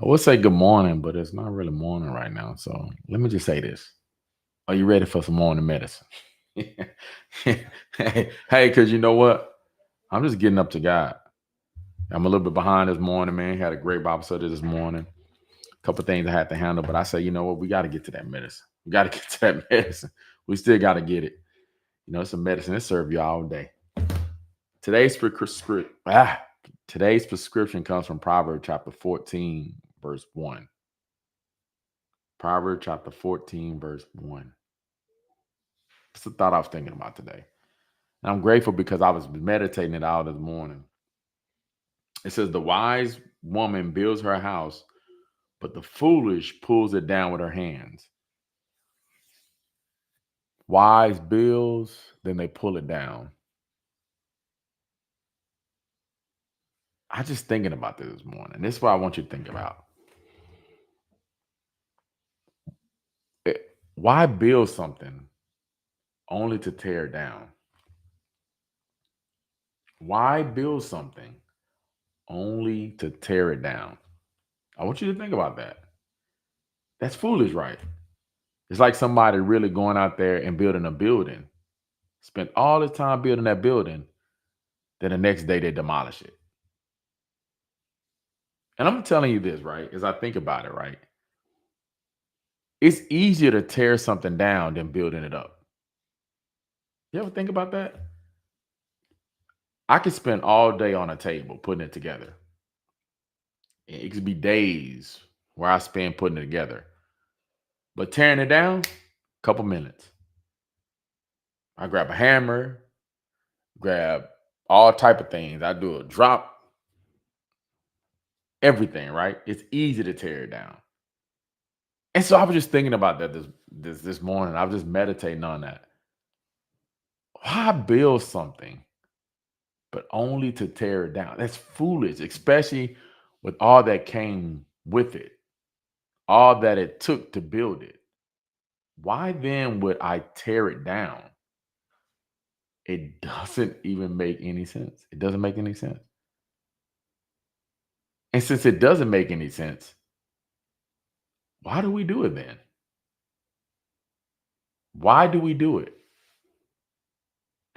I would say good morning, but it's not really morning right now. So let me just say this. Are you ready for some morning medicine? Hey, because you know what? I'm just getting up to God. I'm a little bit behind this morning, man. Had a great Bible study this morning. A couple things I had to handle, but I say, you know what? We got to get to that medicine. We got to get to that medicine. We still got to get it. It's a medicine that serve you all day. Today's today's prescription comes from Proverbs chapter 14, verse 1. Proverbs chapter 14, verse 1. It's the thought I was thinking about today. And I'm grateful because I was meditating it out this morning. It says, the wise woman builds her house, but the foolish pulls it down with her hands. Wise builds, then they pull it down. I just thinking about this morning. This is what I want you to think about. Why build something only to tear it down? Why build something only to tear it down? I want you to think about that. That's foolish, right? It's like somebody really going out there and building a building, spent all this time building that building, then the next day they demolish it. And I'm telling you this, right? As I think about it, right? It's easier to tear something down than building it up. You ever think about that? I could spend all day on a table putting it together. It could be days where I spend putting it together. But tearing it down, couple minutes. I grab a hammer, grab all type of things. I do a drop, everything, right? It's easy to tear it down. And so I was just thinking about that this morning. I was just meditating on that. Why build something, but only to tear it down? That's foolish, especially with all that came with it, all that it took to build it. Why then would I tear it down? It doesn't even make any sense. It doesn't make any sense. And since it doesn't make any sense, why do we do it then? Why do we do it?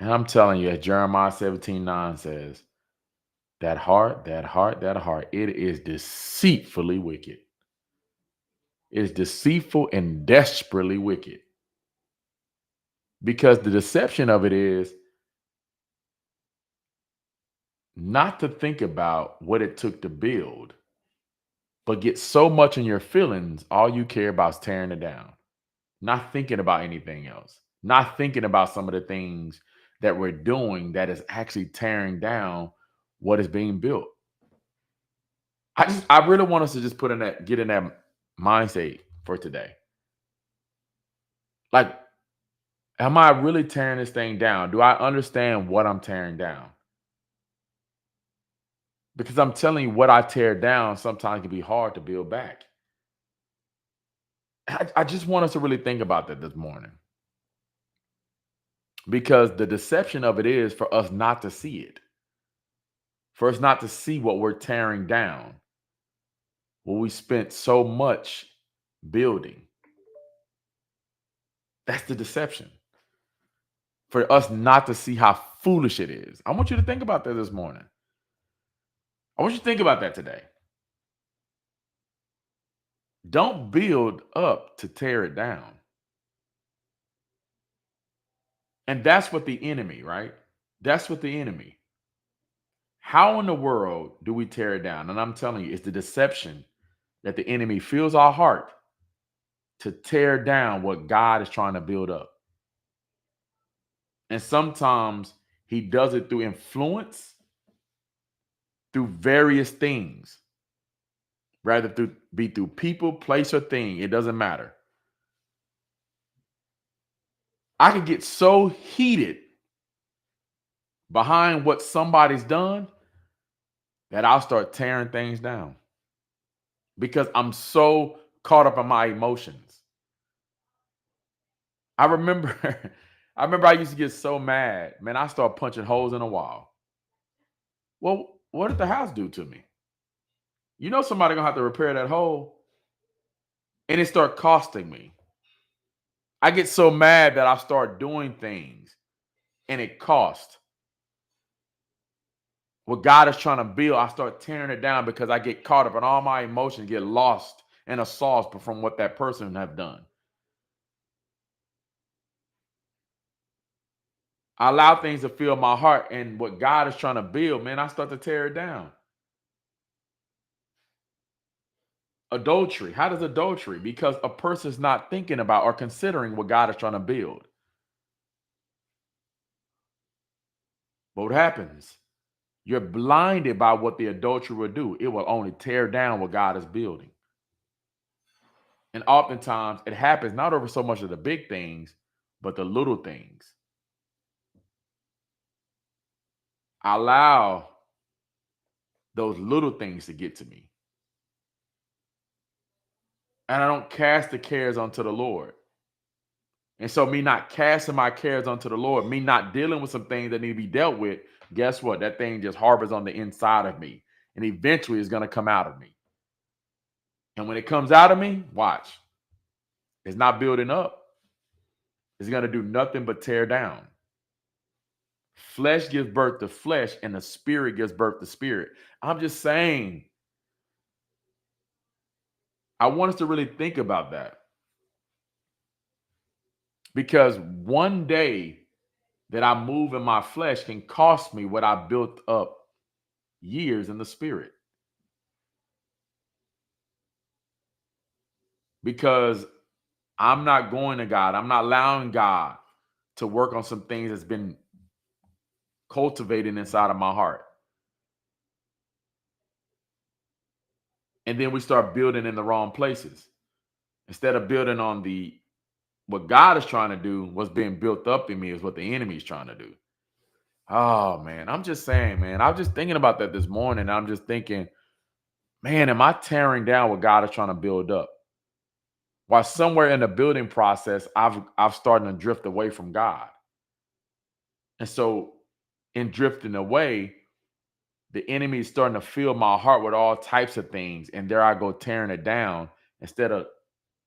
And I'm telling you, as Jeremiah 17:9 says, that heart, it is deceitfully wicked. It is deceitful and desperately wicked. Because the deception of it is not to think about what it took to build, but get so much in your feelings, all you care about is tearing it down, not thinking about anything else, not thinking about some of the things that we're doing that is actually tearing down what is being built. I really want us to just get in that mindset for today. Like, am I really tearing this thing down? Do I understand what I'm tearing down? Because I'm telling you, what I tear down sometimes can be hard to build back. I just want us to really think about that this morning. Because the deception of it is for us not to see it, for us not to see what we're tearing down, what we spent so much building. That's the deception. For us not to see how foolish it is. I want you to think about that this morning. I want you to think about that today. Don't build up to tear it down. And that's what the enemy, right? That's what the enemy. How in the world do we tear it down? And I'm telling you, it's the deception that the enemy fills our heart to tear down what God is trying to build up. And sometimes he does it through influence, through various things, rather through people, place, or thing. It doesn't matter. I could get so heated behind what somebody's done that I'll start tearing things down because I'm so caught up in my emotions. I remember, I used to get so mad, man. I start punching holes in the wall. Well, what did the house do to me? You know somebody gonna have to repair that hole, and it start costing me. I get so mad that I start doing things and it costs. What God is trying to build, I start tearing it down because I get caught up and all my emotions get lost in a sauce from what that person have done. I allow things to fill my heart, and what God is trying to build, man, I start to tear it down. Adultery. How does adultery? Because a person's not thinking about or considering what God is trying to build. But what happens? You're blinded by what the adultery will do. It will only tear down what God is building. And oftentimes it happens not over so much of the big things, but the little things. I allow those little things to get to me. And I don't cast the cares onto the Lord. And so, me not casting my cares onto the Lord, me not dealing with some things that need to be dealt with, guess what? That thing just harbors on the inside of me. And eventually it's going to come out of me. And when it comes out of me, watch, it's not building up. It's going to do nothing but tear down. Flesh gives birth to flesh, and the spirit gives birth to spirit. I'm just saying, I want us to really think about that. Because one day that I move in my flesh can cost me what I built up years in the spirit. Because I'm not going to God. I'm not allowing God to work on some things that's been cultivated inside of my heart. And then we start building in the wrong places. Instead of building on the what God is trying to do, what's being built up in me is what the enemy is trying to do. Oh man, I'm just saying, man. I was just thinking about that this morning. I'm just thinking, man, am I tearing down what God is trying to build up? While somewhere in the building process, I've started to drift away from God. And so in drifting away, the enemy is starting to fill my heart with all types of things. And there I go tearing it down instead of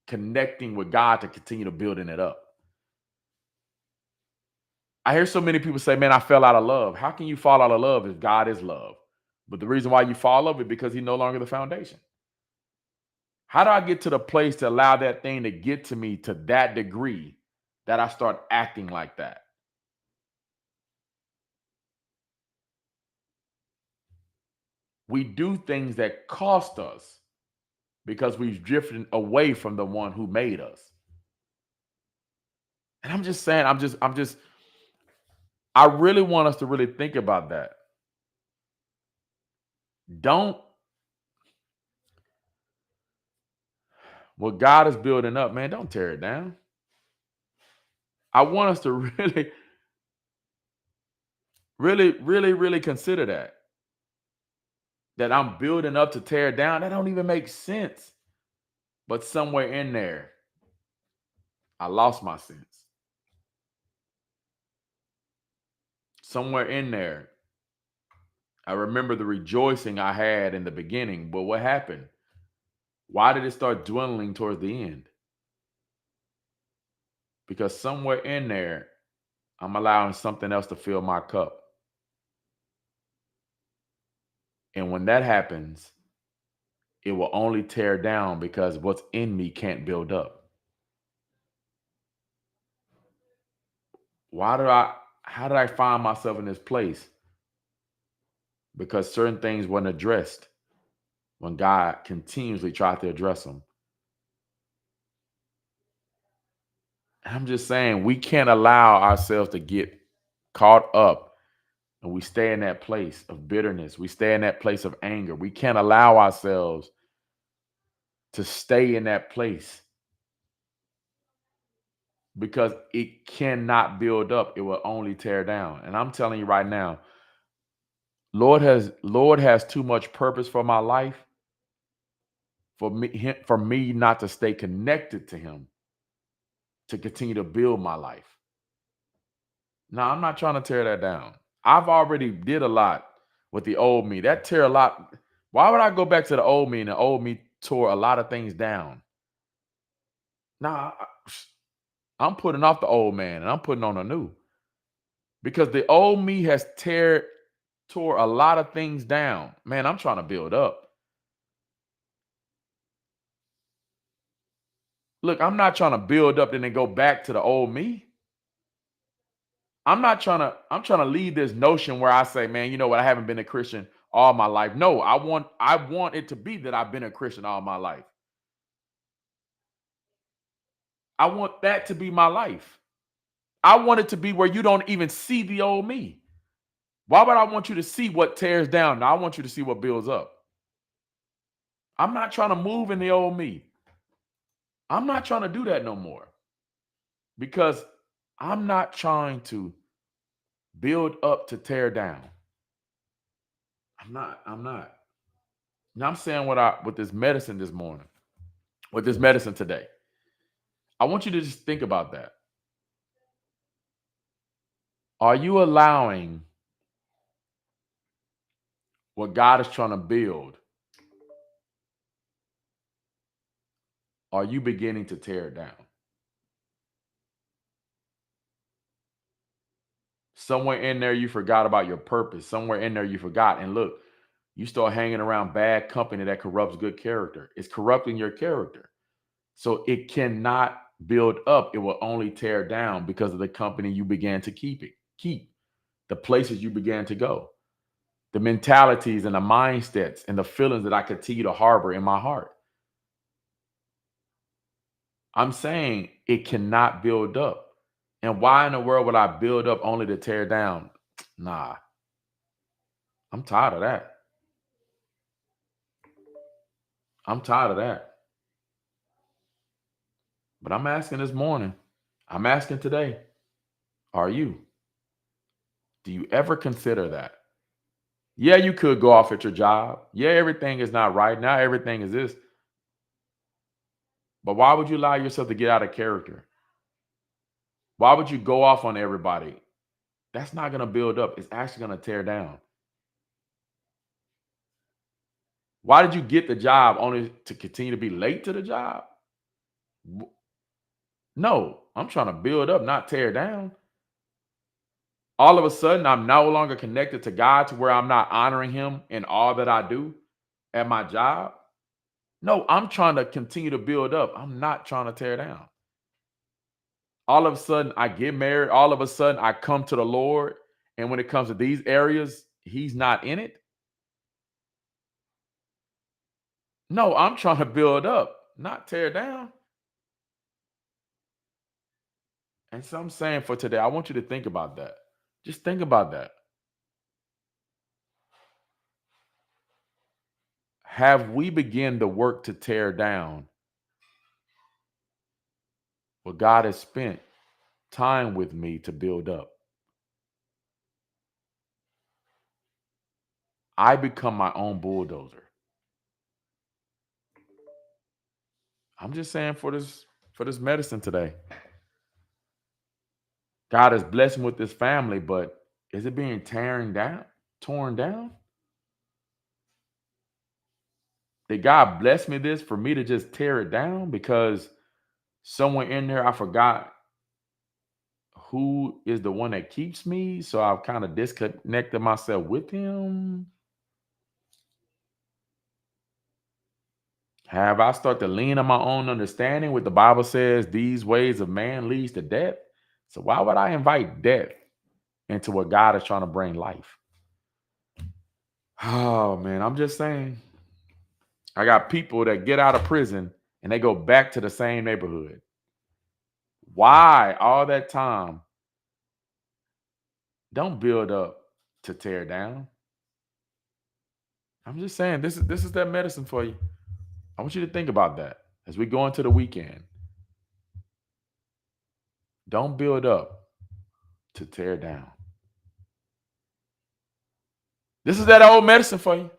connecting with God to continue to building it up. I hear so many people say, man, I fell out of love. How can you fall out of love if God is love? But the reason why you fall over is because he's no longer the foundation. How do I get to the place to allow that thing to get to me to that degree that I start acting like that? We do things that cost us because we've drifted away from the one who made us. And I'm just saying, I really want us to really think about that. Don't, what God is building up, man, don't tear it down. I want us to really, really consider that. That I'm building up to tear down. That don't even make sense. But somewhere in there, I lost my sense. Somewhere in there, I remember the rejoicing I had in the beginning. But what happened? Why did it start dwindling towards the end? Because somewhere in there, I'm allowing something else to fill my cup. And when that happens, it will only tear down because what's in me can't build up. Why did I, how did I find myself in this place? Because certain things weren't addressed when God continuously tried to address them. And I'm just saying, we can't allow ourselves to get caught up and we stay in that place of bitterness. We stay in that place of anger. We can't allow ourselves to stay in that place because it cannot build up. It will only tear down. And I'm telling you right now, Lord has too much purpose for my life for me not to stay connected to him to continue to build my life. Now, I'm not trying to tear that down. I've already did a lot with the old me. That tear a lot. Why would I go back to the old me and the old me tore a lot of things down? Nah, I'm putting off the old man and I'm putting on a new because the old me has tore a lot of things down. Man, I'm trying to build up. Look, I'm not trying to build up and then go back to the old me. I'm trying to leave this notion where I say, man, you know what, I haven't been a Christian all my life. No, I want it to be that I've been a Christian all my life. I want that to be my life. I want it to be where you don't even see the old me. Why would I want you to see what tears down? No, I want you to see what builds up. I'm not trying to move in the old me. I'm not trying to do that no more because I'm not trying to build up to tear down. I'm not. I'm not. Now I'm saying what I with this medicine this morning, with this medicine today. I want you to just think about that. Are you allowing what God is trying to build? Are you beginning to tear it down? Somewhere in there you forgot about your purpose. Somewhere in there you forgot. And look, you start hanging around bad company that corrupts good character. It's corrupting your character. So it cannot build up. It will only tear down because of the company you began to keep, the places you began to go, the mentalities and the mindsets and the feelings that I continue to harbor in my heart. I'm saying it cannot build up. And why in the world would I build up only to tear down? Nah, I'm tired of that. I'm tired of that. But I'm asking this morning, I'm asking today, are you? Do you ever consider that? Yeah, you could go off at your job. Yeah, everything is not right. Now everything is this. But why would you allow yourself to get out of character? Why would you go off on everybody? That's not going to build up. It's actually going to tear down. Why did you get the job only to continue to be late to the job? No, I'm trying to build up, not tear down. All of a sudden, I'm no longer connected to God to where I'm not honoring Him in all that I do at my job. No, I'm trying to continue to build up. I'm not trying to tear down. All of a sudden, I get married. All of a sudden, I come to the Lord. And when it comes to these areas, He's not in it. No, I'm trying to build up, not tear down. And so I'm saying for today, I want you to think about that. Just think about that. Have we begun the work to tear down what God has spent time with me to build up? I become my own bulldozer. I'm just saying for this medicine today. God has blessed me with this family, but is it being torn down? Did God bless me this for me to just tear it down because somewhere in there I forgot who is the one that keeps me? So I've kind of disconnected myself with Him. Have I started to lean on my own understanding? What the Bible says, these ways of man leads to death. So why would I invite death into what God is trying to bring life? Oh man, I'm just saying. I got people that get out of prison and they go back to the same neighborhood. Why all that time? Don't build up to tear down. I'm just saying this is that medicine for you. I want you to think about that as we go into the weekend. Don't build up to tear down. This is that old medicine for you.